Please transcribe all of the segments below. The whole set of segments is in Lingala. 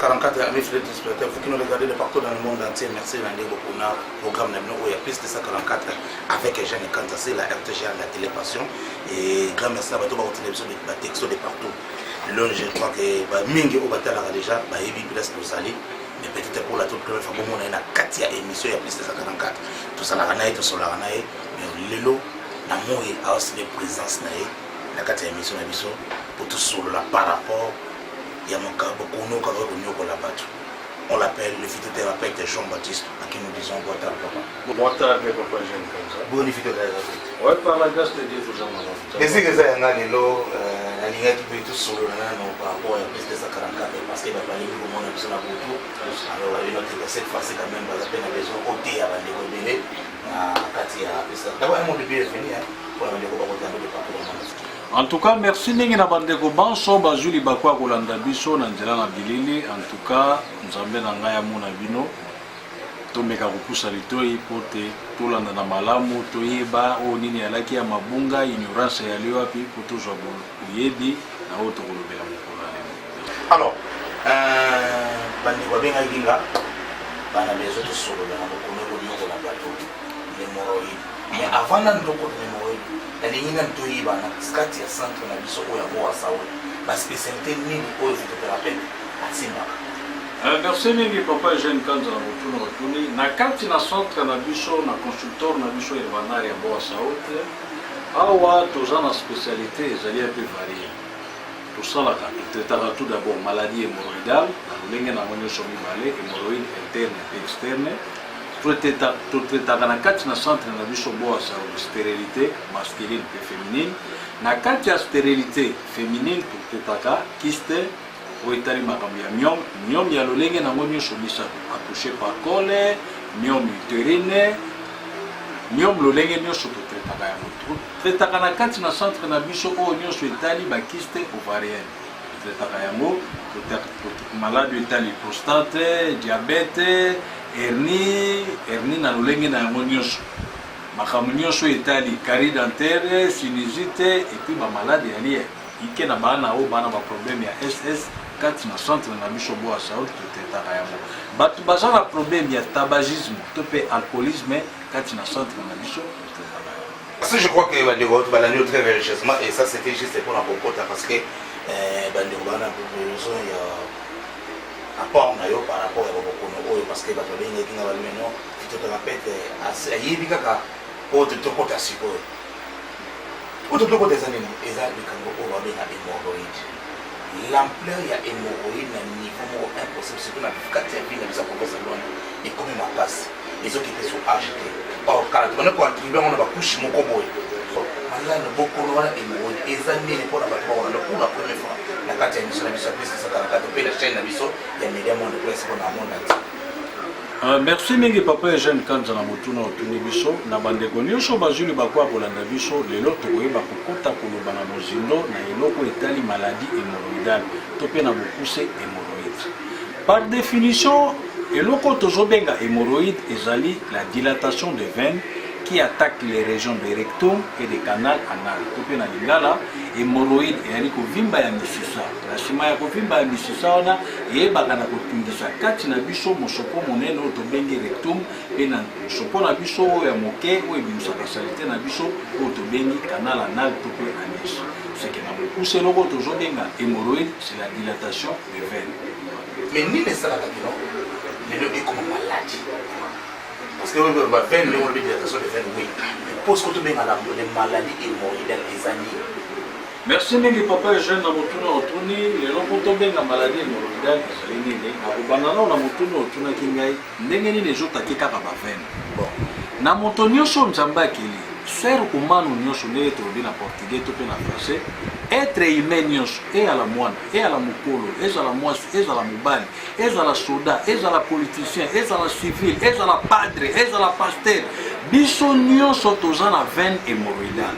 144 amis fidèles téléspectateurs, vous qui nous regardez de partout dans le monde entier, merci beaucoup pour notre programme où il y a plus de 144 avec Jeanne Kanta, c'est la RTGA, la télépassion. Et grand merci à tous les télévisions de textos de partout. Là, je crois que Mingi au Batala déjà, il y a plus de Sali, mais peut-être pour la toute première fois, on a une 4e émission, il y a plus de 144. Tout ça, tout ça, mais Lelo, l'amour est aussi de présence, la 4e émission, pour tout cela par rapport. Il y a mon cas, beaucoup de gens on l'appelle le phytothérapeute Jean-Baptiste, à qui nous disons boîte à papa. Boîte à papa, j'aime comme ça. Bon, phytothérapeute. Oui, par la grâce de Dieu, toujours maintenant. Mais c'est que ça, il y a la ligne qui peut tout sur le par rapport à plus de 144, parce qu'il va falloir que le monde a besoin de beaucoup. Alors, cette fois-ci, quand même, la peine a besoin de côté avant de revenir à Katia. D'abord, un monde de bien venu pour aller au côté de partout dans le monde. En tout cas, merci ningi na bandeko banso bazuli bakwa kolanda biso na nzela na bilili. En tout cas, nzambe na ngai amona bino tomeka kopusa litoi pote tolanda na malamu toyeba o nini alaki ya mabunga ignorance ya leo api po tozwa boyebi na oyo tokolobela mokolo ya lelo. Alors, bandeko babenga ginga bana bezo tosolola na mokolo konyokola bato l'hémorroïde. Mais avant na ndoko l'hémorroïde nalingi na ntoyiba na kati ya centre na biso oyo ya boa sawe baspécialité nini oyo phytothérapeute asimbaka. Merci mingi papa Jeanne Kanta na motuna otuni na kati na centre na biso na consultor na biso elvanari ya boa saote awa toza na spécialité ezali un peu varié. Tosalaka totretaka tout d'abord maladie hémorroïdale na lolenge nango nyonso mibale, hémorroïde interne et externe. Totretaka na kati na centre na biso boa saote stérilité masculine et féminine. Na kati ya stérilité féminine totretaka kyste oyo etali makambo ya myome ya lolenge nango nyonso misato accouché par cole, myome utérine, myome lolenge nyonso totretaka yango. Totretaka na kati na centre na biso oyo nyonso etali bakyste ovarienne. Totretaka yango malade etali prostate, diabete, hernie na lolenge na yango nyonso. Makambo nyonso etali carie dentaire, sinusite et puis bamalade ya lie ike na bana oyo bana baproblème ya SS kati na centre na biso boa saote totretaka yango. Bato baza na problème ya tabagisme to mpe alcoolisme kati na centre na biso totretaka yango. Parce que je crois que bandeko balandi très religieusement et ça c'était juste pour la bokota parce que bandeko bana besoin ya apport na yo par rapport ya bokono oyo parce que bato babengi kinga balimeno phytothérapeute ayebi kaka oyo totokota sikoyo oyo totokota eza nini eza likambo oyo babenga hémorroïde. L'ampleur ya hémorroïde na niveau moko impossible surtout na kati ya ville na biso ya province ya Londres ekomi makasi ezokite so age te or kala tobanda koatribe yango na bakushe moko boye malade bokolo wana hémorroïde eza nini mpona bato bakolanda pour la première fois na kati ya émission na biso ya plus de 144 mpe na chaîne na biso ya Media Monde Presse mpona monde entier. Merci mingi papa Jeanne Kanta na motuna otuni biso na bandeko nyonso bazuli bakwa kolanda biso lelo tokoyeba kokota koloba na mozindo na eloko etali maladie hémorroïdale to mpe na bokuse hémorroïde. Par définition eloko tozobenga hémorroïde ezali la dilatation des veines qui attaque les régions du rectum et des canaux anal. To mpe na lingala hémorroïde eyali kovimba ya misisa na nsima ya kovimba ya misisa wana eyebaka na kotungisa kati na biso mosopo monene oyo tobengi rectum mpe na mosopo na biso oyo ya moke oyo ebimisaka salite na biso oyo tobengi canal anal to mpe anus. Seke na mokuse eloko tozobenga hémorroïde c'est la dilatation des veines. Mais nini esalaka bino lelo ekoma maladie parce que la veine, on dit dilatation de veine, oui. Mais pose que tu bien les maladies hémorroïdales des années. Merci mingi papa Jeanne na motuna otuni lelo poto benga maladie hémorroïdale ezali nini akobanda na motuna otunaki ngai ndenge nini ezotaki kaka bavene. Bon na moto nyonso nzambe akili ser humano nyonso ndenge tolobi na portugais to mpe na français être humain nyonso eyala mwana eyala mokolo ezala mwasi ezala mobali ezala soda ezala politicien ezala civil ezala padre ezala pasteur biso nyonso toza na veine hémorroïdale.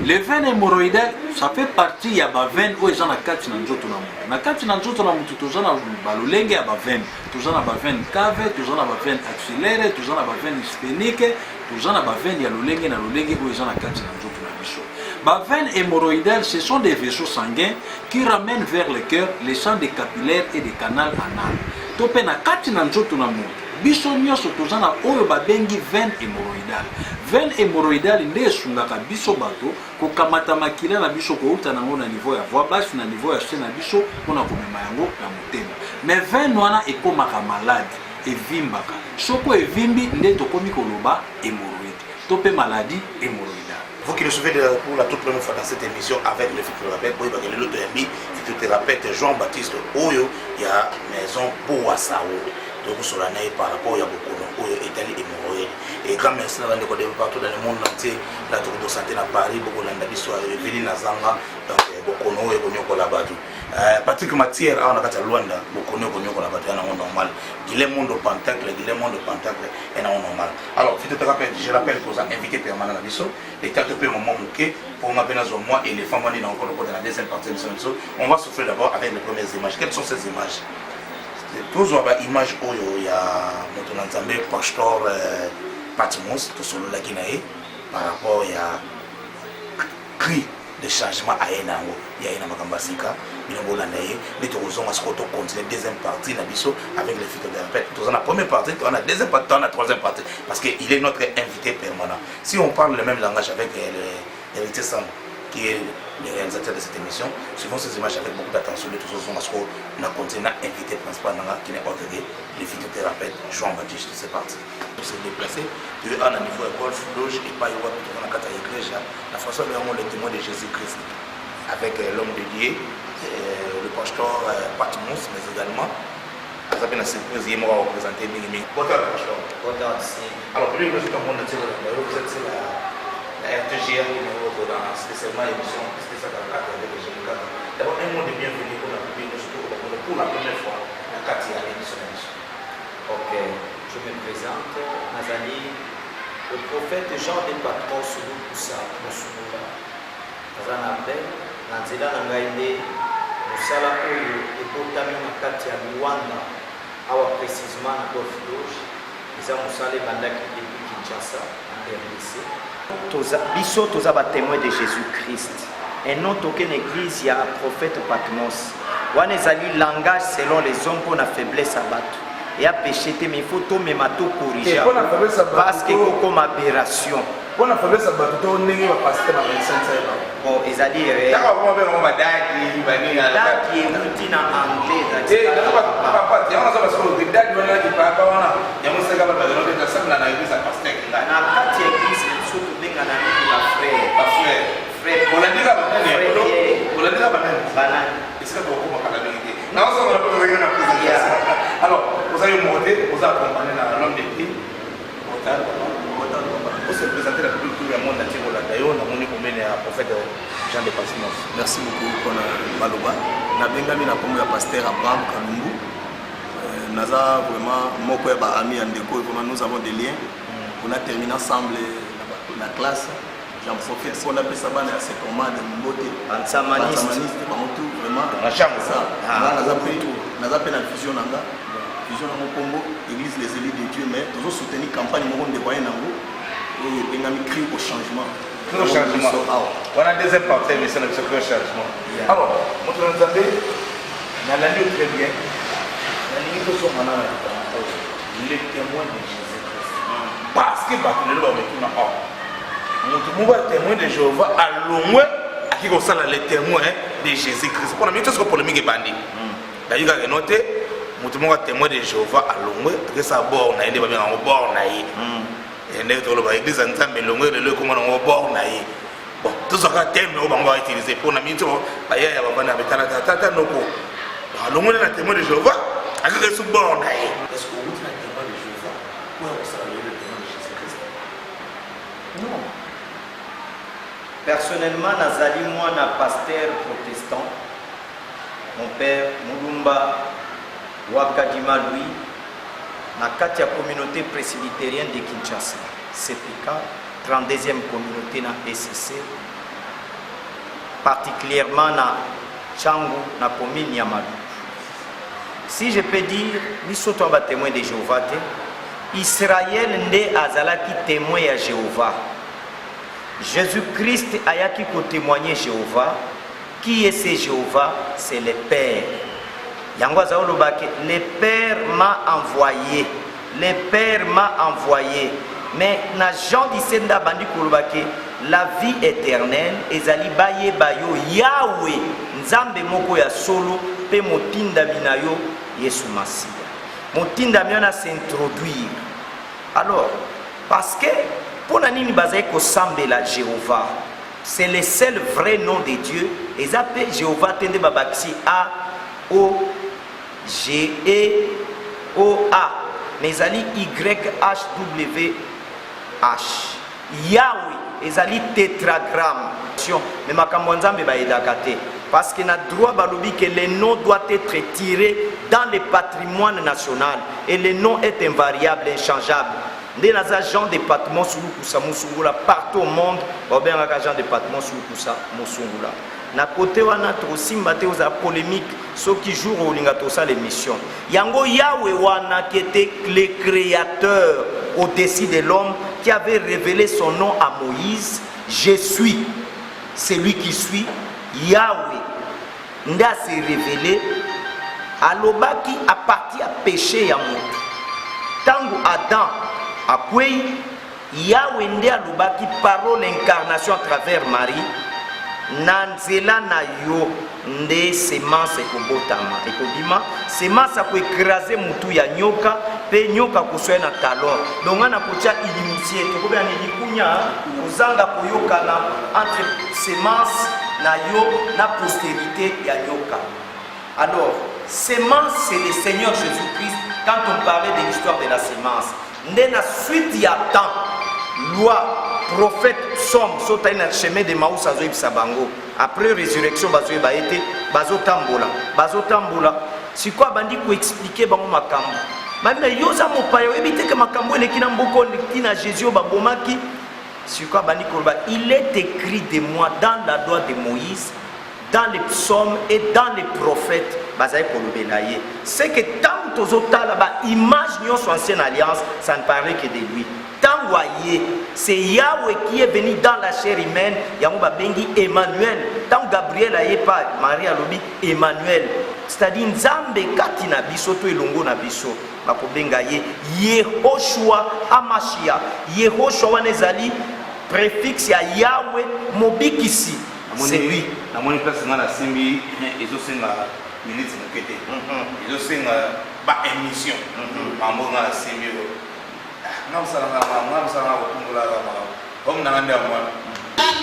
Les veines hémorroïdales, ça fait partie ya ba veine oyo eza na kati na nzoto na mutu. Na kati na nzoto na mutu toza na balolenge ya ba veine. Toza na ba veine cave, toza na ba veine axillaire, toza na ba veine sphénique, toza na ba veine ya lolenge na lolenge oyo eza na kati na nzoto na biso. Les veines hémorroïdales, ce sont des vaisseaux sanguins qui ramènent vers le cœur les champs des capillaires et des canaux anal. Topé na kati na nzoto na mutu. Biso nyonso tozana oyo babengi veine hémorroïdale. Veine hémorroïdale nde esungaka biso bato kokamata makila na biso kouta nango na niveau ya voix basse na niveau ya se na biso mpona komema yango na motema. Mais veine wana ekomaka malade, evimbaka. Soko evimbi nde tokomi koloba hémorroïde. Topé maladie hémorroïdale. Vous qui nous suivez pour la toute première fois dans cette émission avec le phytothérapeute, oui, parce que le phytothérapeute Jean-Baptiste Oyo, il y a maison Boassao. Donc, sur l'année par rapport à beaucoup d'Italie hémorroïde. Et grand merci à partout dans le monde entier, la tour de santé à Paris, beaucoup d'Andabiso, Vili Nazanga, donc beaucoup de gens là-bas. Patrick Matière, on a fait Luanda, beaucoup de gens là-bas, c'est normal. Il est monde au pentacle, il est monde au pentacle, c'est normal. Alors, phytothérapeute, je rappelle que vous avez invité permanent à Bisso, les 4 moments manqués, pour ma peine à moi et les femmes, on est encore dans la deuxième partie de l'émission. On va souffler d'abord avec les premières images. Quelles sont ces images? Toujours une image où il y a notre pasteur Patmos, tout sur le Guinée, par rapport à cri de changement à Enango, il y a une Makambasika, il y a une Hollandais, les Tourozons à ce qu'on continue, deuxième partie, avec les phytothérapeutes. Dans la première partie, on a la deuxième partie, on a la troisième partie, parce qu'il est notre invité permanent. Si on parle le même langage avec l'héritier Sam, qui est le réalisateur de cette émission, suivant ces images avec beaucoup d'attention, de tous ceux qui ont continué à inviter principal qui n'est pas les phytothérapeutes Jean-Baptiste. C'est parti. On s'est déplacé de un niveau de golf, loge et pas y avoir tout dans la l'église. La façon dont on est le témoin de Jésus-Christ avec l'homme de Dieu, le pasteur Patmos, mais également. À sa peine, c'est on va représenter Mimi. Bonjour, pasteur. Bonjour. Alors, plus que tout le monde, vous êtes la RTGR spécialement l'émission spéciale avec les jeunes. D'abord, un mot de bienvenue pour la première fois à Katia l'émission. Ok, je me présente, Nazali, le prophète Jean de Patmos, Poussa, Moussoumoula. Nazanabe, Nanzela Nangaïde, Moussala Oyo, et Potami Katia Luanda, awa précisément na Golf Loge, ils ont Moussale Bandaki depuis Kinshasa, en RDC. Biso toza ba témoin de Jésus-Christ. Et non aucune église, il y a un prophète Patmos. Wana ezali langage selon les hommes pour la faiblesse à battre. Et à péché, mais il faut tout me corriger. Parce que c'est comme aberration. Pour la faiblesse à battre, on n'est pas pasteur dans le centre. Bon, ezali d'accord, on va daki, daki est en anglais. Eh, papa, il y a un parce que le daki on a qui pas wana. Il y a un second pas de l'autre ça na église à pasteur. Na kati église surtout benga na la frère. Frère. On a dit là on a dit là banane. Est-ce que tu vas comment la vérité? Non, ça on a pas rien à poser. Alors, vous avez monté, vous accompagné dans l'homme de Dieu. Vous se présenter la public tout le monde entier au Landayo, on a mon prophète Jean de Patmos. Merci beaucoup pour Maloba. Nabengami na kombo ya pasteur Abraham Kalumbu. Naza vraiment moko ya ba ami andeko, vraiment nous avons des liens. On a terminé ensemble la classe. J'en profite pour la pesa bana ya sekoma de Mbote. Ansamaniste bamutu vraiment. Na chambre ça. Naza pe na vision nanga. Vision na Mokombo, église les élites de Dieu, mais toujours soutenir campagne moko de voyer nango. Et bengami cri au changement. Au changement. On a deuxième partie mais c'est le changement. Alors, mon entendez na la lieu très bien. La ligne que sont maintenant les témoins de Jésus-Christ. Parce que battre le avec tout na Nous témoin de Jéhovah à loin qui concerne les témoins de Jésus-Christ. Pour la même chose que pour le Miguel Bandi. D'ailleurs, il a noté, nous témoin de Jéhovah à loin que ça bord na ende ba bien en bord na yi. Et nous to ba église ensemble loin le comment on bord na yi. Bon, tout ça ka thème on va utiliser pour la même chose ba ya ya ba bana betala tata noko. À loin na témoin de Jéhovah à que ce bord na yi. Est-ce que vous êtes témoin de Jéhovah ou on sera le témoin de Jésus-Christ? Non. Personnellement, Nazali, moi, un pasteur protestant. Mon père, Moulumba, Wakadima Louis, na katia communauté presbytérienne de Kinshasa, CPK, 32e communauté na SCC, particulièrement na Changu, na commune Yamadou. Si je peux dire, nous sommes témoins de Jéhovah, Israël n'est azalaki témoin à Jéhovah. Jésus-Christ ayaki ko témoigner Jéhovah. Qui est ce Jéhovah? C'est le Père. Yango azalobaki, le Père m'a envoyé. Le Père m'a envoyé. Mais na Jean 17 bandi kolobaki, la vie éternelle ezali baye bayo Yahweh nzambe moko ya solo pe motinda binayo Yesu Masia. Motinda miona s'introduire. Alors parce que pour nani bazai ko sambela Jéhovah, c'est le seul vrai nom de Dieu. Et ça peut Jéhovah tende babaxi A O G E O A. Mais zali Y H W H. Yahweh ezali tétragramme. Mais makambo nzambe ba edakate parce que na droit balobi que le nom doit être tiré dans le patrimoine national et le nom est invariable, inchangeable. Ndé naza Jean de Patmos sulukusa musungula partout au monde obengaka Jean de Patmos sulukusa musungula. Na côté wana tosimba te oza polémique ceux qui jour olinga tosa l'émission. Yango Yahweh wana qui était le créateur au-dessus de l'homme qui avait révélé son nom à Moïse. Je suis celui qui suis Yahweh. Nda s'est révélé alobaki à partir à péché ya moto. Tango Adam après Yahweh nde alobaki parole incarnation à travers Marie. Nanzela na yo nde semence ekobotama ekobima semence ako écraser mutu ya nyoka pe nyoka kuswe na talon donc ana kotia inimitié tokobya ni likunya ozanga koyokana entre semence na yo na postérité ya nyoka. Alors semence c'est le Seigneur Jésus-Christ. Quand on parlait de l'histoire de la semence nde na suite ya temps loi prophète somme sota na chemin de Maús azoyi bisabango après résurrection bazoyi ba été bazotambola sikwa bandi ko expliquer bango makambo mais yoza mopaya ebite ke makambo eleki na mboko na Jésus babomaki sikwa bandi ko ba il est écrit de moi dans la loi de Moïse, dans les psaumes et dans les prophètes bazayi kolobela ye. C'est que tant tozotala ba image nyonso ancienne alliance ça ne parlait que de lui. C'est Yahweh qui est venu dans la chair humaine. Yahweh bengi Emmanuel. Tant Gabriel a pas Marie a lobi Emmanuel. C'est-à-dire Nzambe katina biso to elongo na biso. Bakobenga ye Yehoshua Amashia. Yehoshua nezali préfixe ya Yahweh mobikisi. C'est lui. Na moni place na simbi ezosenga minute mokete. Ezosenga ba émission. Mambo na simbi. La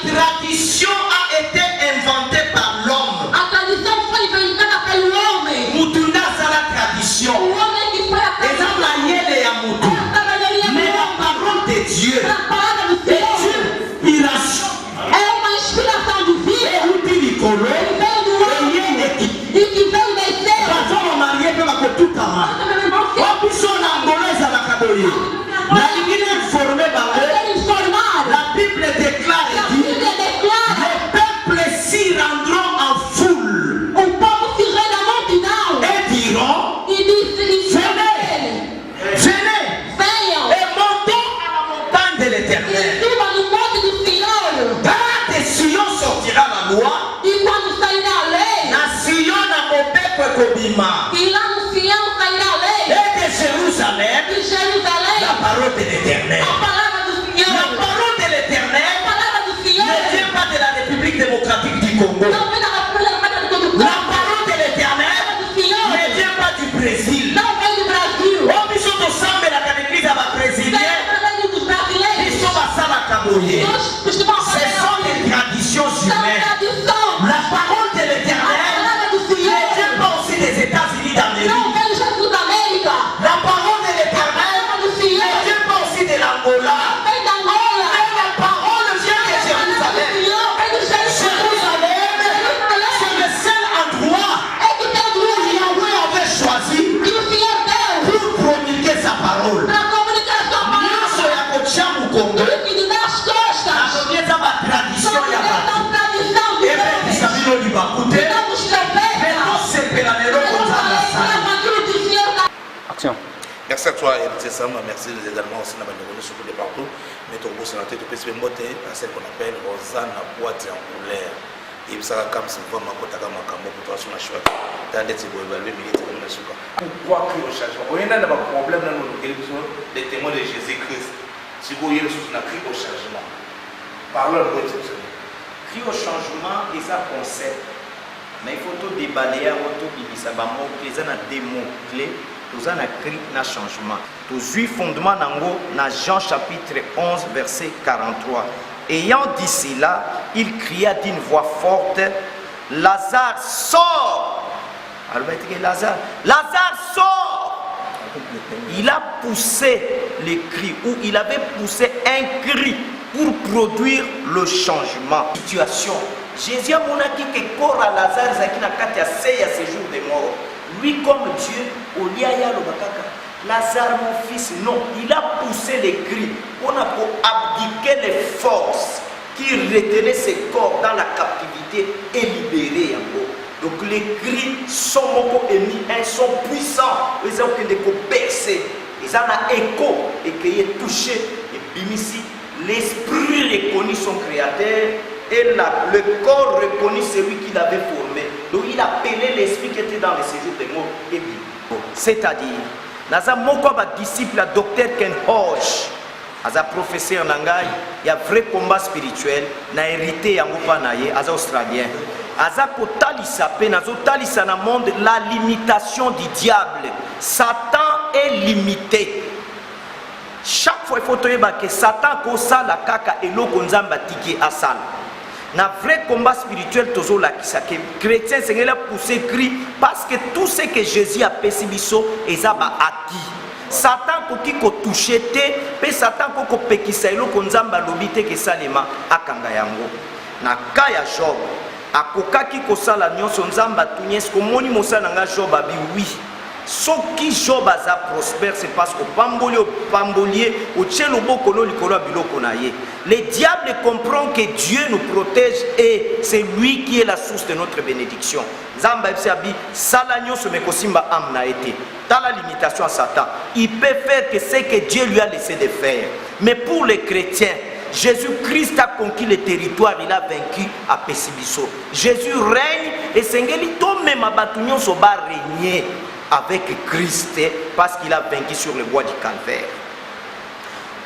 tradition a été inventée par l'homme. Mutunda c'est la tradition. Mais la parole de Dieu est une inspiration. La Bible déclare et dit les peuples s'y rendront en foule et diront venez et montons à la montagne de l'Éternel. Quand de Sion sortira la loi, na Sion na mobeko kobima et de Jérusalem la parole de l'Éternel. La parole de l'Éternel ne vient pas de la République démocratique du Congo. La parole de l'Éternel ne vient pas du Brésil. Oh, nous sommes ensemble la l'église à la brésilienne. Nous sommes à Salakaboye. Ce sont les traditions humaines. La parole de l'Éternel ne vient pas aussi des États-Unis d'Amérique. La parole de l'Éternel ne vient pas aussi de l'Angola. Action. Merci à toi, RT Sam. Merci également aussi à Bandegoni sur de partout. Mais ton beau sénateur, tu peux se monter à celle qu'on appelle Rosanne à boîte en couleur. Et ça, comme si vous m'avez contacté ma cambo pour toi sur la chouette. T'as des petits évaluer militaire comme la chouette. Pourquoi que le changement? On a un problème dans nos télévisions, les témoins de Jésus-Christ. Si vous voyez le sous, on a crié au changement. Parlons de ça. Cri au changement, et ça concept. Mais il faut tout déballer, tout bibisa, les gens ont des mots clés. Tous en écrit na changement. Tous huit fondements nango na Jean chapitre 11 verset 43. Ayant dit cela, il cria d'une voix forte, Lazare sort. Alors Lazare sort. Il a poussé le cri, ou il avait poussé un cri pour produire le changement. Situation. Jésus a montré que corps à Lazare zaki na kati ya séjour de mort. Lui comme Dieu, au liaya le bakaka, Lazare mon fils, non, il a poussé les cris. On a pour abdiquer les forces qui retenaient ses corps dans la captivité et libérer en haut. Donc les cris sont émis, ils sont puissants, ils ont des percés, ils ont un écho et qui est touché. Et bimisi, l'esprit reconnaît son créateur et le corps reconnaît celui qui l'avait formé. Donc il appelait l'esprit qui était dans le séjour des morts et bien. C'est-à-dire, dans un disciple, le docteur Ken Hodge, un professeur Nangai, il y a un vrai combat spirituel, il a hérité un Australien. Dans le monde, la limitation du diable. Satan est limité. Chaque fois, il faut que Satan kosa la kaka et l'eau qu'on tiki à sal. Na vrai combat spirituel toujours la que chrétien c'est là pousser cri parce que tout ce que Jésus a pésibiso et ça va acquis. Satan ko ki ko toucher te pe Satan ko pekisa elo ko nzamba lobité que salema akanga yango. Na kaya Job akokaki ko sala nyonso nzamba tunyes ko moni mosala nga Job abi oui. Ce qui Job a prospère, c'est parce que le diable comprend que Dieu nous protège et c'est lui qui est la source de notre bénédiction. Zamba Ebsabi, Salanyo Somekosimba Amna été. Dans la limitation à Satan, il peut faire que ce que Dieu lui a laissé de faire. Mais pour les chrétiens, Jésus-Christ a conquis le territoire, il a vaincu à Pessibiso. Jésus règne et Sengeli Tome Mabatunyon Soba régner avec Christ parce qu'il a vaincu sur le bois du calvaire.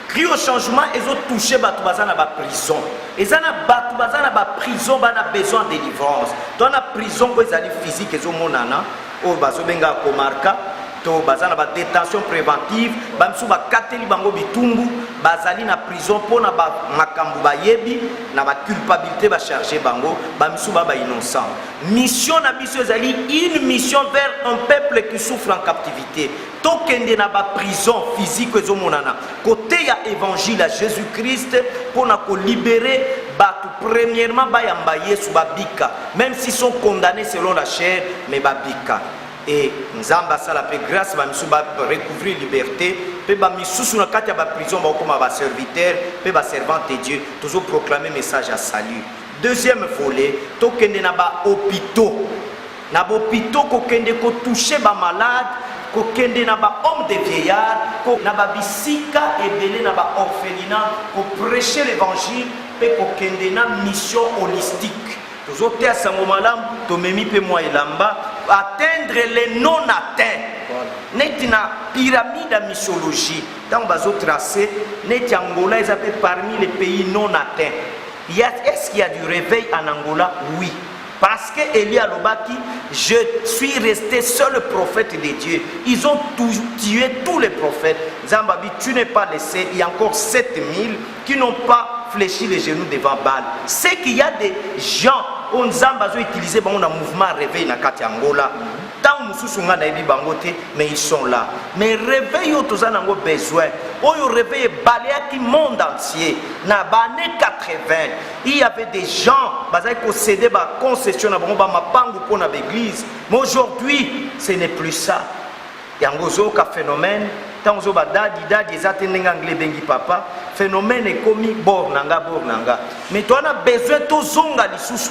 Cri au changement, ils ont touché Batubazana à prison. Ils ont Batubazana à prison, ils ont besoin de délivrance. Dans la prison, ils ont physique, ils ont monana, au Bazobenga Komarka, to bazana ba détention préventive, bamsu ba kateli bango bitumbu, bazali na prison pona ba makambu ba yebi, na ba culpabilité ba charger bango, bamsu ba innocent. Mission na biso ezali une mission vers un peuple qui souffre en captivité. Tokende na ba prison physique ezomonana. Côté ya évangile à Jésus-Christ pona ko libérer batu premièrement ba yamba Yesu ba bika, même s'ils sont condamnés selon la chair, mais ba bika. Et Nzamba sala pe grâce ba misu ba recouvrir liberté pe ba misusu na kati ya ba prison ba comme ba serviteur pe ba servante de Dieu toujours proclamer message à salut. Deuxième volet to kende na ba hôpitaux na ba hôpitaux ko kende ko toucher ba malade ko kende na ba homme de vieillard ko na ba bisika ebele na ba orphelinat ko prêcher l'évangile pe ko kende na mission holistique. Toujours à ce moment-là, tu me mis moi elamba atteindre les non atteints. Net na pyramide de mythologie. Dans bazo tracé, net Angola ils appellent parmi les pays non atteints. Est-ce qu'il y a du réveil en Angola? Oui. Parce que Elia Lobaki, je suis resté seul prophète de Dieu. Ils ont tué tous les prophètes. Zambabi, tu n'es pas laissé. Il y a encore 7000 qui n'ont pas fléchi les genoux devant Baal. C'est qu'il y a des gens on Zamba ont utilisé un mouvement réveil na kati Angola. Tant mususunga na ebi bangote, mais ils sont là. Mais réveil au tozana ngo besoin. Oyo réveil baléaki monde entier. Na bané 80, il y avait des gens bazai ko céder ba concession na bango ba mapangu pona l'église. Mais aujourd'hui, ce n'est plus ça. Yangozo ka phénomène tant zo ba dadi ezatendenga anglais bengi papa phénomène est commis bornanga. Mais toi on a besoin to zonga lisusu.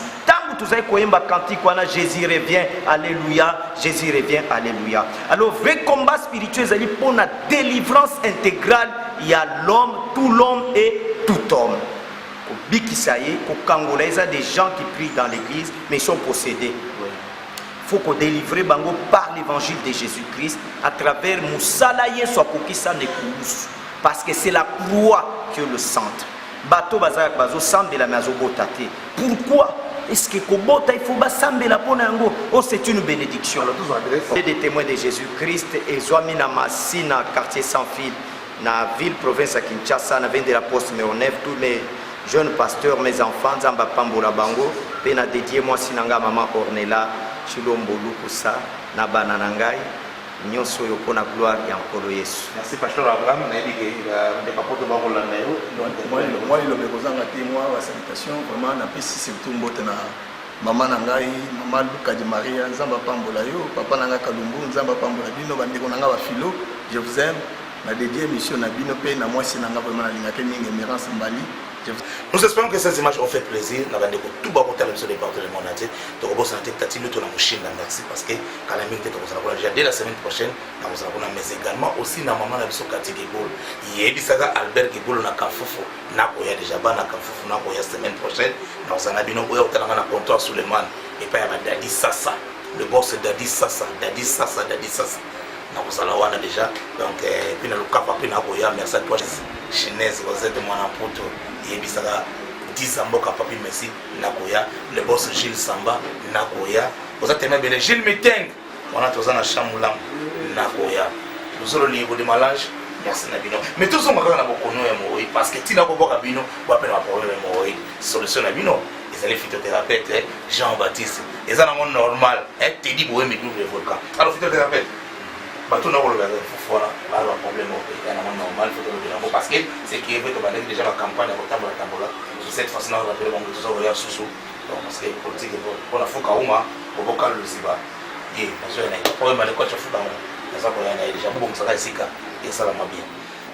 tozali koyemba cantique wana Jésus revient, alléluia, Jésus revient, alléluia. Alors vrai combat spirituel ezali pour la délivrance intégrale, il y a l'homme, tout l'homme et tout homme. Bikisaye, au Kangola, il y a des gens qui prient dans l'église, mais ils sont possédés. Il faut qu'on délivre bango par l'évangile de Jésus-Christ à travers Moussalaye soit Kokisa Nekous. Parce que c'est la croix qui est le centre. Bateau bazak bazo sambela mazo botate. Pourquoi est-ce que Kobota il faut basambela ponango? Oh, c'est une bénédiction. C'est des témoins de Jésus-Christ et Zoamina Massina quartier sans fil na ville province à Kinshasa na vende de la poste Méonef tous mes jeunes pasteurs, mes enfants, Zamba Pambola Bango, pena dédié moi sinanga maman Ornella, Chilombo Lukusa, Nabana Nangai, Nyoso Yopona gloire et encore Yesu. Merci pasteur Abraham, on a dit que le capote Bango Lanayo. Moi il me kozanga témoin wa salutation vraiment na pesi surtout mbote na maman Nangai, maman Luka de Maria, Zamba Pambola yo, papa Nanga Kalumbu, Zamba Pambola bino bandeko nanga ba philo, je vous aime. Na dédié mission na bino pe na moi sinanga vraiment na lingaka ninge Mérance Mbali. Nous espérons que ces images ont fait plaisir. Nous avons tout bas côté sur les partout du monde entier. Donc, on va tenter de faire une machine merci parce que quand la minute est dès la semaine prochaine, nous allons mais également aussi dans maman la biso Kati Gibol. Il y a des Albert Gibol na Kafoufou. Na koya déjà ba na Kafoufou na koya semaine prochaine. Nous allons bino koya otana na comptoir Suleiman et pas ya Dadi Sassa. Le boss Dadi Sassa, Dadi Sassa, Dadi Sassa. Nous allons voir déjà. Donc, puis nous avons fait un merci à toi, Chinese, vous êtes mon emporte. Et puis ça va 10 ans, papi, merci, Nakoya, le boss Gilles Samba, Nakoya. Vous êtes même bien, Gilles Miteng, on a tous un chamoulam, Nakoya. Nous allons lire des mélanges, merci Nabino. Mais tous sont encore beaucoup de parce que tu n'as pas beaucoup de pour appeler ma problème de solution Nabino. Ils allaient phytothérapeute, Jean-Baptiste. Ils ont un monde normal, tu dis, vous aimez le volcan. Alors, phytothérapeute. Bateau n'a pas de problème normal parce que c'est qui est déjà la campagne de cette façon on appelle tout ça sous parce que politique pour la fois kauma pour bocal le ziba et parce que il problème de coach foot ça pour y déjà bon ça sika et ça va bien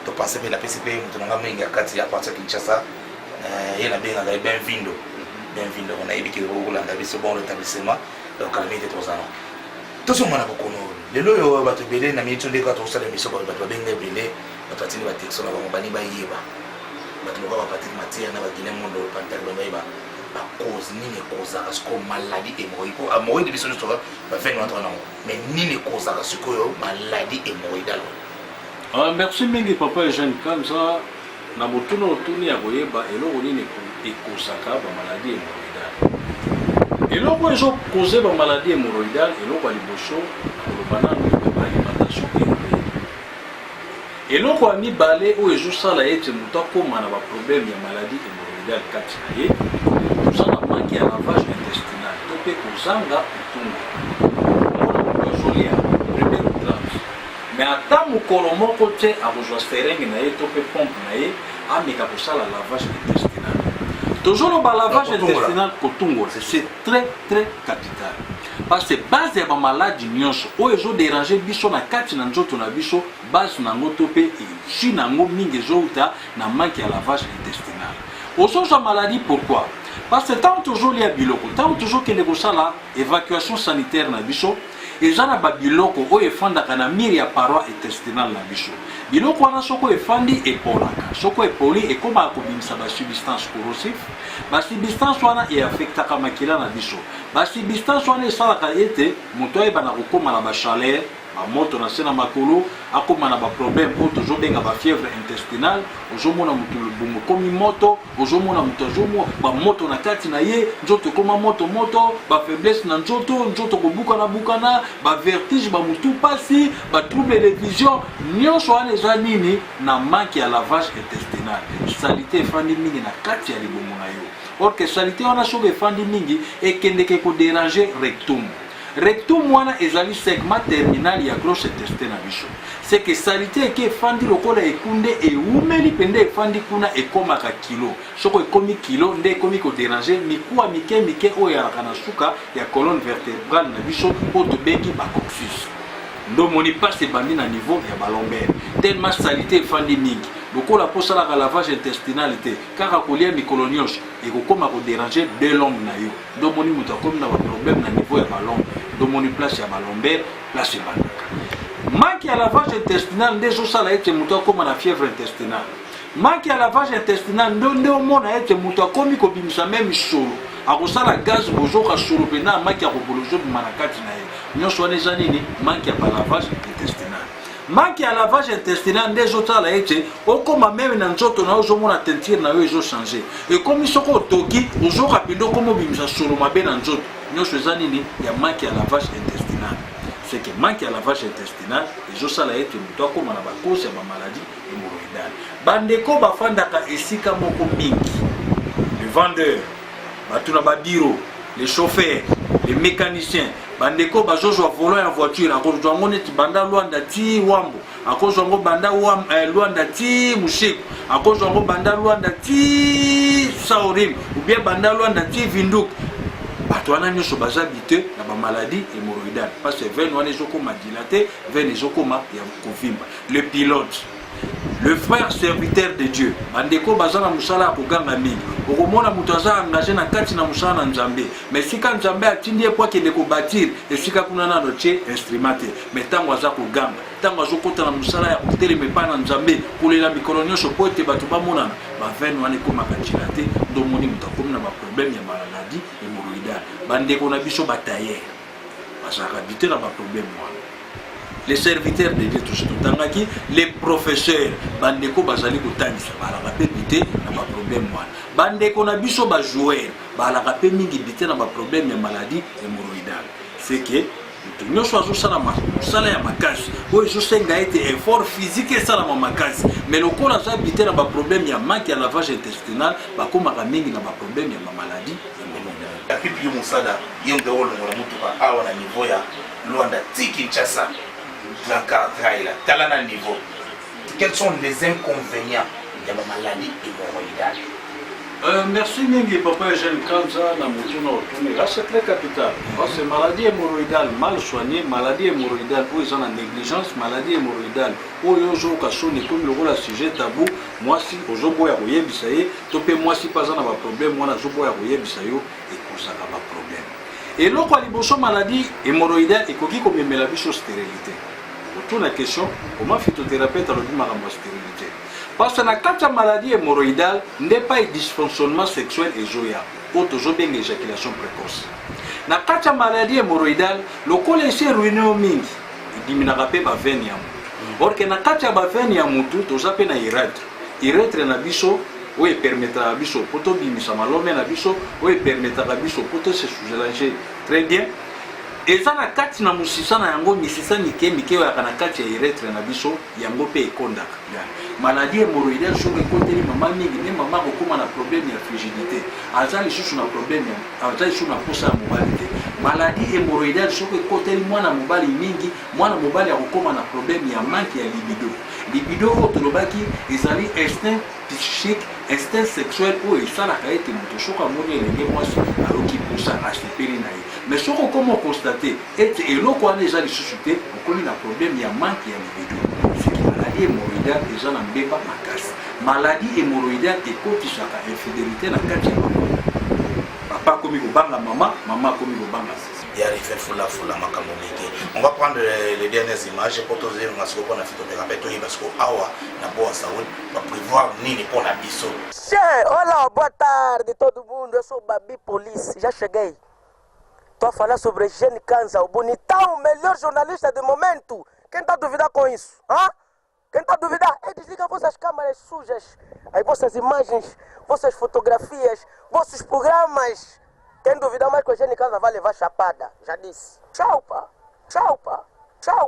to penser bien la PCP mtu nanga mengi akati ya partir Kinshasa yena bien na bienvenue on a éduqué le Rwanda biso bon établissement donc calamité tous ans tous on a beaucoup lelo yo bato belé na mitu ndeka to sala miso ba bato benga belé bato atini ba texto na ba bani ba yeba bato ba Patrick Matia na ba Guinée mondo pantalon ba ba cause nini cause parce que maladie hémorroïde a mourir de biso to ba fait notre nom mais nini cause parce que maladie hémorroïde alors merci mingi papa Eugène comme ça na botuno otuni ya boyeba eloko nini ekosaka ba maladie hémorroïde eloko ezo causer ba maladie hémorroïde eloko liboso alimentation et donc on a mis balai où ils jouent ça là et c'est mon comme on a un problème il y a maladie hémorroïdale quatrième tout ça n'a pas qui a lavage intestinal donc pour ça on a tout joli premier classe mais à temps où colombo côté à vos sphérings na et topé pompe na et à mais pour ça la lavage intestinal toujours le lavage intestinal kotungo c'est très très capital. Parce que base ya ba maladie nyonso o ezo déranger biso na kati na nzoto na biso base na ngoto pe e chi na ngo mingi zouta na manque ya lavage intestinal. Osoza maladie pourquoi? Parce que tant toujours li ya biloko, tant toujours que la évacuation sanitaire na biso ezana ba biloko o efanda kana miri ya paroi intestinale na biso. Biloko wana soko efandi epolaka, soko epoli ekoma akobimisa ba substance corrosive, ba substance wana e affectaka makila na biso. Ba substance wana esalaka ete moto ayeba na kokoma na ba chaleur, ba moto na sena makolo, akoma na ba problème o toujours benga ba fièvre intestinale, ozomona moto lubumu komi moto, ozomona moto azomo ba moto na kati na ye, nzoto koma moto ba faiblesse na nzoto kobuka na bukana, ba vertige ba mutu pasi, ba trouble de vision, nyonso wana eza nini na manque ya lavage intestinal. Salité efandi mingi na kati ya libumu na yo. Or que salité wana soki efandi mingi ekendeke ko déranger rectum. Rectum wana ezali segment terminal ya gros intestin na biso. C'est que salité eke efandi lokola ekunde eumeli pende efandi kuna ekomaka kilo. Soko ekomi kilo nde ekomi ko déranger mikuwa mike oyo yalaka na suka ya colonne vertébrale na biso po tobengi bacoccyx. Ndo moni passe bandi na niveau ya balomber. Tellement salité efandi mingi. lokola posala ka lavage intestinal te kaka kolia mikolo nyonso ekokoma kodéranger de l'homme na yo ndomoni moto akomi na baproblème na niveau ya balombe ndomoni place ya balomber place ebandaka manque ya lavage intestinal nde ezosala ete moto akoma na fièvre intestinale manque ya lavage intestinal nde omona ete moto akomi kobimisa me misolo akosala gaz bozoka solo mpena manque ya kobolo ezobima na kati na ye nyonso wana eza nini manque ya balavage intestinal manque ya lavage intestinal nde ezotala ete okoma meme na nzoto na yo ozomona tentire na yo ezochange ekomi soko otoki ozoka mpenza okoma obimisa solo mabe na nzoto nyonso eza nini ya manque ya lavage intestinal c'est que manque ya lavage intestinal ezosala ete moto akoma na bakose ya bamaladi hémorroïdale bandeko bafandaka esika moko mingi le vendeur bato na babiro les chauffeurs les mécaniciens bandeko bazozwa volant ya voiture akozwa yango neti banda lwanda ti wambo akozwa yango banda lwanda ti musheko akozwa yango banda lwanda ti saorim ou bien banda lwanda ti vinduk bato wana nyonso baza bite na bamaladi hémorroïdale parce que veine wana ezokoma dilate veine ezokoma ya kovimba le pilote le frère serviteur de Dieu bandeko baza na musala ya koganga mingi okomona moto aza engagé na kati na musala na nzambe mais sika nzambe atindi ye po akende kobatir esika kuna nano tie instrument te mais ntango aza koganga ntango azokota na musala ya kotelema epai na nzambe kolela mikolo nyonso po ete bato bamonana bavene wana ekomaka ntila te ndomoni moto akomi na baproblème ya maladie hémorroïdale bandeko na biso batailleur bazalaka bite na baproblème wana les serviteurs de Dieu tous totangaki les professeurs bandeko bazali kotangisa balaka pe bite na ba problème wana bandeko na biso ba joueur balaka pe mingi bite na ba problème ya maladie hémorroïdale c'est que tout nyonso azosala mosala ya makasi oyo ezosenga ete effort physique esalama makasi mais lokola aza bite na ba problème ya manque ya lavage intestinal bakomaka mingi na ba problème ya maladie hémorroïdale yapipi yo mosala yo nde olongola motuka awa na niveau ya lwanda ti Kinshasa talana niveau. Quels sont les inconvénients de la maladie hémorroïdale? Merci Mingi, papa Eugène Kanza, là c'est très capital. Parce que maladie hémorroïdale mal soignée, maladie hémorroïdale où ils ont la négligence, maladie hémorroïdale où ils ont comme le rôle à sujet tabou, moi si aux oboya roye bisaye, topé moi si pas un problème, moi la zoboya roye bisayo et pour ça pas problème. Et là quand les maladie hémorroïdale et qui comme la bicho stérilité. Autour de la question, comment phytothérapeute a le dit la stérilité? Parce que la maladie hémorroïdale n'est pas un dysfonctionnement sexuel et joya, autre bien éjaculation précoce. Na la maladie hémorroïdale, le col est ruiné au mingi, il diminue pas la veine ya mutu. Or que na la veine ya mutu, tu as peine à irètre. Irètre na biso, oui permettra à biso, poto bimisa malome na biso, oui permettra à biso, poto se sous-élanger. Très bien. Eza na kati na musisa na yango misisa mike ya kana kati ya iretre na biso yango pe ekondaka maladie hémorroïdale soki ekoteli mama mingi ne mama kokoma na problème ya frigidité aza lisusu na problème aza lisusu na posa ya mobali te maladie hémorroïdale soki ekoteli mwana mobali mingi mwana mobali akokoma na problème ya manque ya libido oyo tolobaki ezali instinct psychique instinct sexuel oyo esalaka ete moto soki amoni elenge mwasi ayoki posa asepeli na ye mais ce qu'on constate est que l'on a déjà les sociétés, on connaît un problème, il y a un manque de libido. C'est que la maladie hémorroïdale, les gens n'en béba ma casse. Maladie hémorroïdale et quand tu as infidélité, la casse. Papa comme il banga maman, maman comme il banga. Il arrive foula makamomiki. On va prendre les dernières images pour te dire parce qu'on a fait ton thérapeute parce qu'on awa na boa saoul va prévoir nini pour la biso. Olá, boa tarde todo mundo. Eu sou Babi Police. Já cheguei. Estou a falar sobre Eugène Kanza, o bonitão, o melhor jornalista do momento. Quem está a duvidar com isso? Hã? Quem está a duvidar? Desliga vossas câmeras sujas, as vossas imagens, vossas fotografias, vossos programas. Quem duvidar mais que o Eugène Kanza vai levar chapada. Já disse. Tchau, pá. Tchau, pá. Tchau.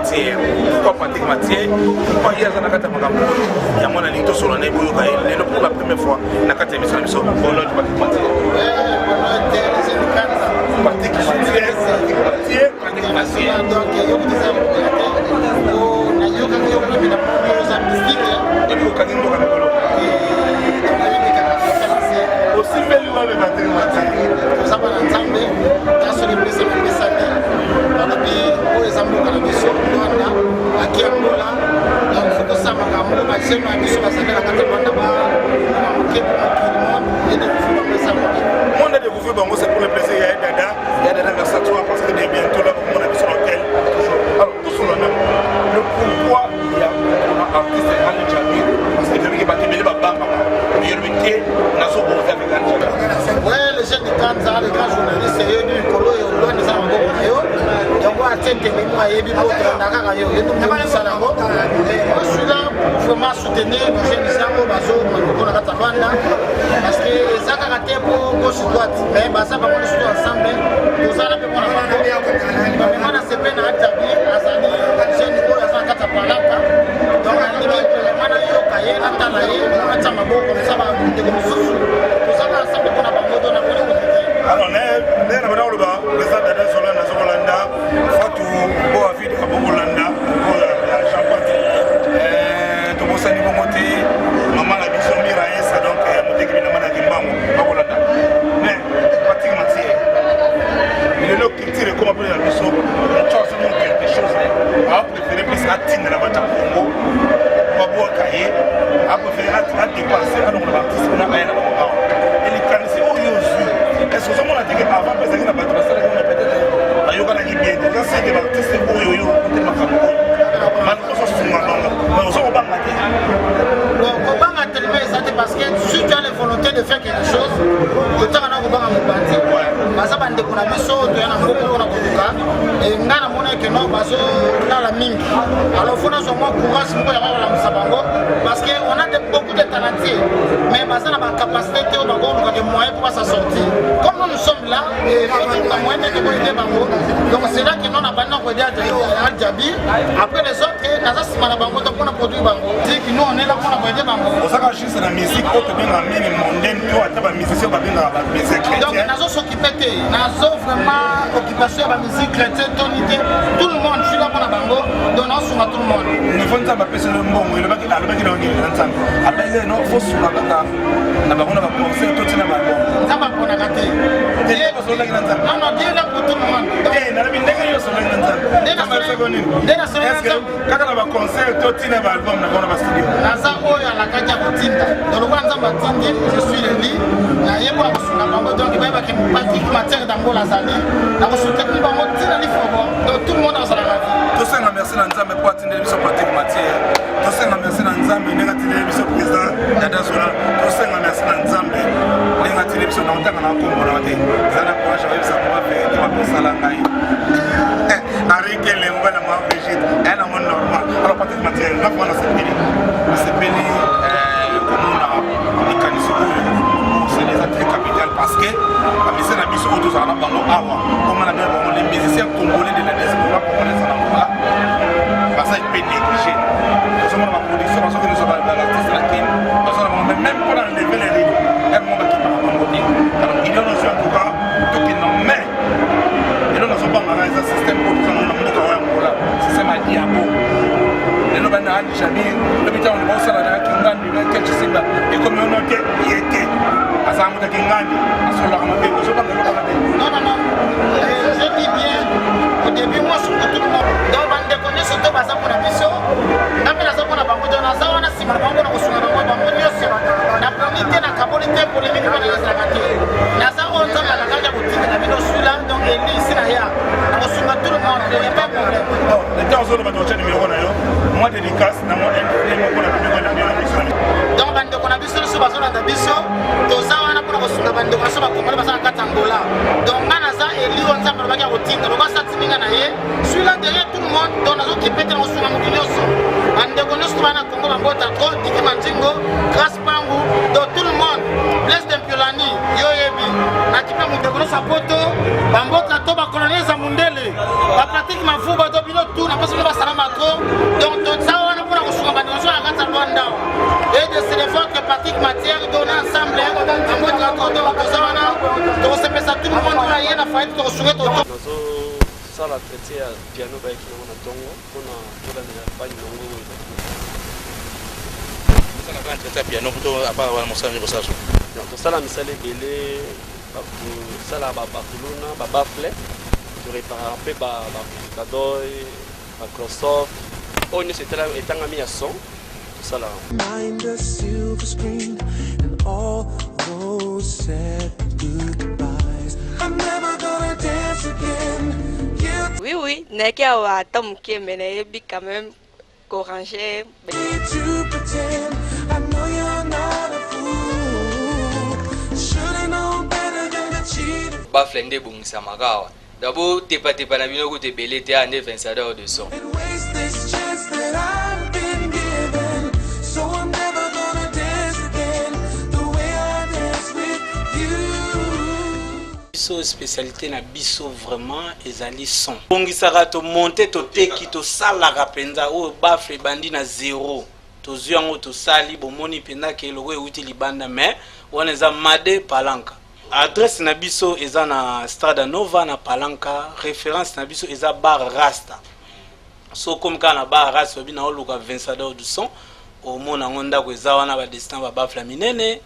Mathieu. Pourquoi Patrick Mathieu? Pourquoi il y a un akata makambo? Il y a mon alito sur l'année pour la première fois. Nakata émission émission. Bon nom de Patrick Mathieu. Patrick Mathieu. Patrick Mathieu. Donc il y a eu des on a eu que la première mystique. Et puis au Kanimbo Kanabolo. Aussi belle loi de Patrick Mathieu. Nous avons ensemble dans ce livre c'est le message. Dans le pays où les amours dans le mission Rwanda, à Kiambola, donc il faut que ça m'agambo, ma chaîne a mission à la Catamanda, et de vous faire ça. Mon de vous faire c'est pour le plaisir. Il y a Dada Versatoire parce que bientôt là, on a sur l'hôtel. Alors, tout sur le même. Le pourquoi il y a un artiste Ali Djamil, parce que celui qui bat les babans, il y a le métier, on a sauvé avec Ali Djamil. Oui, les jeunes de Kanza, les grands journalistes, c'est eux du Colo et au loin des Ambo. Donc, on a été mémoire et bien, on a eu et nous avons ça là. Moi, je suis là pour vraiment soutenir les jeunes Isamo, Bazo, Maluko, la Katabanda, parce que ça a été pour gauche-droite, mais ça va nous soutenir ensemble. Nous allons faire la bande. Mais moi, c'est bien à Djabi, à Zani, j'ai une chose à Katapalaka. Donc, à l'équipe, on a eu au Kaye, on a eu un Tamabo, comme ça va nous dégoûter. Nous allons ensemble pour la bande, on a fait le alors, les gens le bas, les gens de Solana, Solanda, Fatou, Boavid, Kabongolanda, la Champagne, Tobosani Momoté, Maman la Bison Miraïs, donc, Motéki Namana Kimbango, Babolanda. Mais, Patrick Mathieu, il est là qui tire comme appelé la Bison, on tient seulement quelque chose, à préférer plus à Tine la Bata Congo, Babou Akaye, à préférer à dépasser, à l'artiste, on a rien à voir. Et les canissés, oh, est-ce que on a dit qu'avant, parce qu'il y a pas de personne qui peut-être il y a bien des gens qui artistes pour yo yo pour ma caméra. Malheureusement, c'est souvent mais on s'en va pas. On va tellement ça parce que si tu as la volonté de faire quelque chose, tu t'en as pas à me battre. Parce que bande qu'on a mis sur tu as un beaucoup qu'on a koduka et ngana mona que non bazo na la mingi. Alors faut nous avoir courage pour y avoir la musabango parce que on a beaucoup de talentés mais baza na ba capacité te on a des moyens pour s'en sortir. Comme nous sommes là et on a moyen de aider bango. Donc c'est là que nous on a pas nous aider à Djabi. Après les autres naza simana bango donc on a produit bango. C'est que nous on est là pour aider bango. On s'en juste la musique pour bien la mine mondaine toi tu vas musicien va bien la musique chrétienne. Donc nazo s'occuper nazo vraiment occupation de la musique chrétienne tonité tout le monde je suis là pour la bango donnant sur tout le monde. Nous faut nous appeler le bon le bac dans ensemble. Après non faut sur la banda na bango na concert tout na bango. Ça va pour la rater. Non non dire là pour tout le monde. Eh na bi ndenge yo sur la ensemble. Kaka na ba concert tout na ba album na bango ba studio. Naza oyo la kaja kutinda. Donc quand on va tindi je suis le lit na yebo na sur la bango donc il va que Patrick Mathieu d'Angola Zali. Na ko soutenir ni bango tina ni fobo. Donc tout le monde dans la vie. Tout ça merci na nzambe pour atteindre biso Patrick Mathieu. Tout ça merci na nzambe ndenge atteindre biso président Dada Zola. Tout ça merci na nzambe ndenge atteindre biso na ntaka na kombo na te. Zana kwa shawe bisa kwa fe kwa kusala ngai. Arike le ngwana ma Brigitte, elle a mon normal. Alors Patrick Mathieu, là on a cette béni comme on a les canissons c'est les attraits capitales parce que la mission a mis sur autour à la bango awa. Comme on a bien les musiciens congolais de la diaspora congolaise en Angola. Parce que c'est négligé. Nous sommes dans la production, parce que nous sommes dans l'artiste la Kim, même pour enlever les rideaux, elle m'a dit par rapport au niveau. Alors il y a en tout cas tout qui n'en met. Et nous n'avons pas un système pour nous en Angola. Système à diabo. Et nous avons un Jamil, le bitan on bosse là qui ngani na quelque chose et comme on a été il était à ça on a qui ngani à ce là on a fait non non non je dis bien au début moi je tout le monde donc on déconne surtout parce que pour la mission na pela ça pour la banque de na ça on a si ma banque na ko sunga banque banque ni aussi na planité na cabolité polémique pour la matière na ça on ça la kaja boutique na bino celui là donc il ici na ya na ko sunga tout le monde il y a pas de problème non les temps on va doit numéro na yo moi dédicace na moi pour la numéro na mission donc bande ko na biso so bazona na biso to ça wana pour ko sunga bande ko so ba komala basa katangola donc ngana za eli on ça ba ka botinga ko sa timinga na ye celui-là derrière tout le monde donc nazo ki pete ko sunga mukinoso ande ko no bana kongo bangota ko diki manjingo grâce pangu donc tout le monde blesse d'Impiolani yo yebi na kipe mu de ko sa poto bangota to ba coloniser mundele ba pratique mafuba to bino tout na passe ba salama trop donc toza wana mpona kosunga bandonso na kati ya lwanda et de c'est votre Patrick Matière donné ensemble amotra kodo toza wana tokosepesa tout le monde oyo aye na faite tokosunge sala traité ya piano bayaki nango na ntongo mpona tolandela bani nango tosala misala ebele tosala babarcelona babafle torepara mpe badoy bacrosoft oyo nyonso etangami ya son tosala Oui, n'est-ce qu'à Tom qui est quand même courageux. Baflende bungisa makawa. D'abord, t'es pas na bino te belé te ande vencedor de son. Biso spécialité na biso vraiment ezali son. Bongisaka to monter to teki to salaka penza o bafle bandi na zéro. To zuango to sali bomoni penda ke logo euti libanda mais on eza Made Palanka. Adresse na biso eza na Strada Nova na Palanka, référence na biso eza Bar Rasta. So comme kana Bar Rasta bina oluka vencedor du son au mona ngonda ko eza wana ba destin ba bafla minene.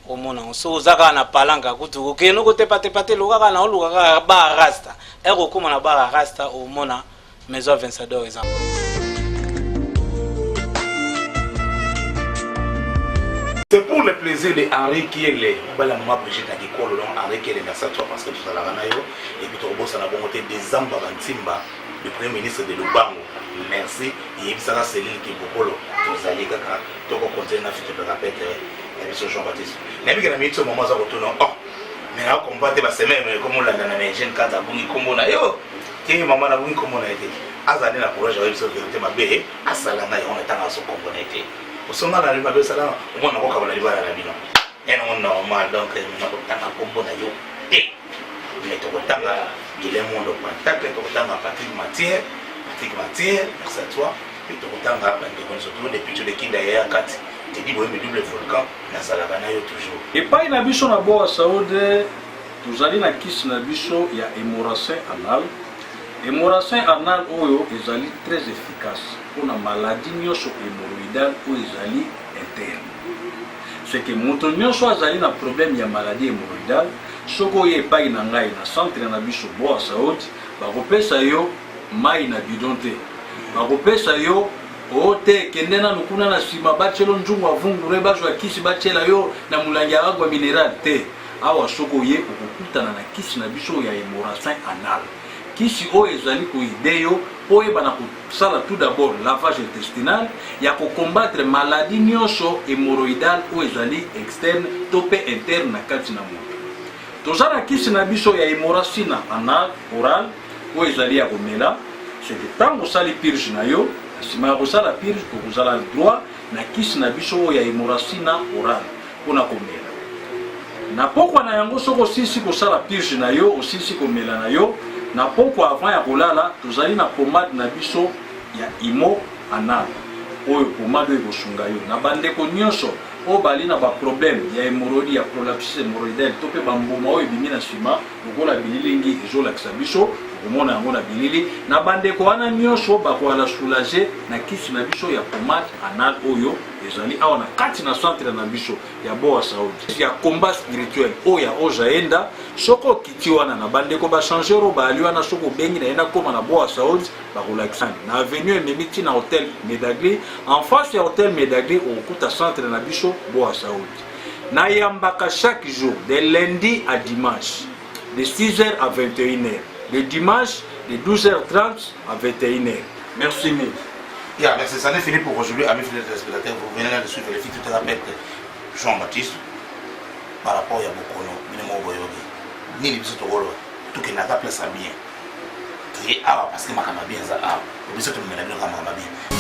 Omona so zaka na Palanka kutu okeno kote pate lokaka na oluka ba rasta ero koma na ba rasta omona maison vencedor exemple. C'est pour le plaisir de Henri qui est le bala mama Brigitte qui colle long Henri qui est dans sa parce que tout ça la nayo et puis to bossa na bonté des amba bantimba le premier ministre de Lubango. Merci et ça c'est lui qui bokolo to zali kaka to ko compter na fitu de répéter et Jean-Baptiste. Nabi kana mito mama za kotono oh mais na combattre ba semaine comme la na jeune kata bungi kombo na yo kingi mama na bungi kombo na ete azali na courage wa biso vérité mabe asala na yo on etanga so kombo na ete osonga na liba besala on na ko kabala liba na bino et non normal donc na ko tanga kombo na yo mais to ko tanga il est monde contact to ko tanga Patrick Matière merci à toi et to ko tanga bande surtout depuis tout les kinda ya kati double volcan na salabana yo toujours et pas na biso na boa saoud tuzali na kisi na biso ya hémorragie anal. Hémorragie anal oyo ezali très efficace pour na maladie nyonso hémorroïdale oyo ezali interne. C'est que moto nyonso azali na problème ya maladie hémorroïdale soko ye epai na ngai na centre na biso boa saoud bakopesa yo mai na bidon te bakopesa yo ote kende na nukuna na sima bachelo njungu avungure bazwa kisi bachela yo na mulangi ya agwa mineral te awa soko ye okukutana na kisi na biso ya hémorragie anal. Kisi o ezali ko ideyo po e bana kusala tout d'abord lavage intestinal ya ko combattre maladie nyonso hémorroïdale o ezali externe to pe interne na kati na moto. Tozana kisi na biso ya hémorragie anal oral o ezali ya komela c'est que tango sali purge na yo sima kosala purge ko kozala droit na kisi na biso ya hémorragie oral pona komela na pokwa na yango soko sisi kosala purge na yo osisi komela na yo na pokwa avant ya kolala tozali na pomade na biso ya imo anal oyo pomade oyo kosunga yo na bandeko nyonso o bali na ba problème ya hémorroïde ya prolapsus hémorroïdale to pe bambuma oyo bimi na sima lokola bililingi ezolakisa biso okomona yango na bilili na bandeko wana nyonso bakoala soulager na kisi na biso ya pomade anal oyo ezali awa na kati na centre na biso ya boa saudi ya combat spirituel oyo ya ojaenda soko kiti wana na bandeko ba changer ro ba ali wana soko bengi na enda koma na boa saudi bakolakisa na avenue Ememiti na hôtel Medagli en face ya hôtel Medagli okuta centre na biso boa saudi na yambaka chaque jour de lundi à dimanche de 6h à 21h le dimanche de 12h30 à 21h. Merci mille. Yeah, merci. Ça n'est fini pour aujourd'hui, amis fidèles téléspectateurs. Vous venez là de suivre les filles, tout rappelle Jean-Baptiste par rapport à Bokono, Minemo Boyogi, ni les bisous de Rolo, tout qui n'a pas place à bien. Qui est parce que ma bien, ça a. Le bisou de Mélamine, ma bien.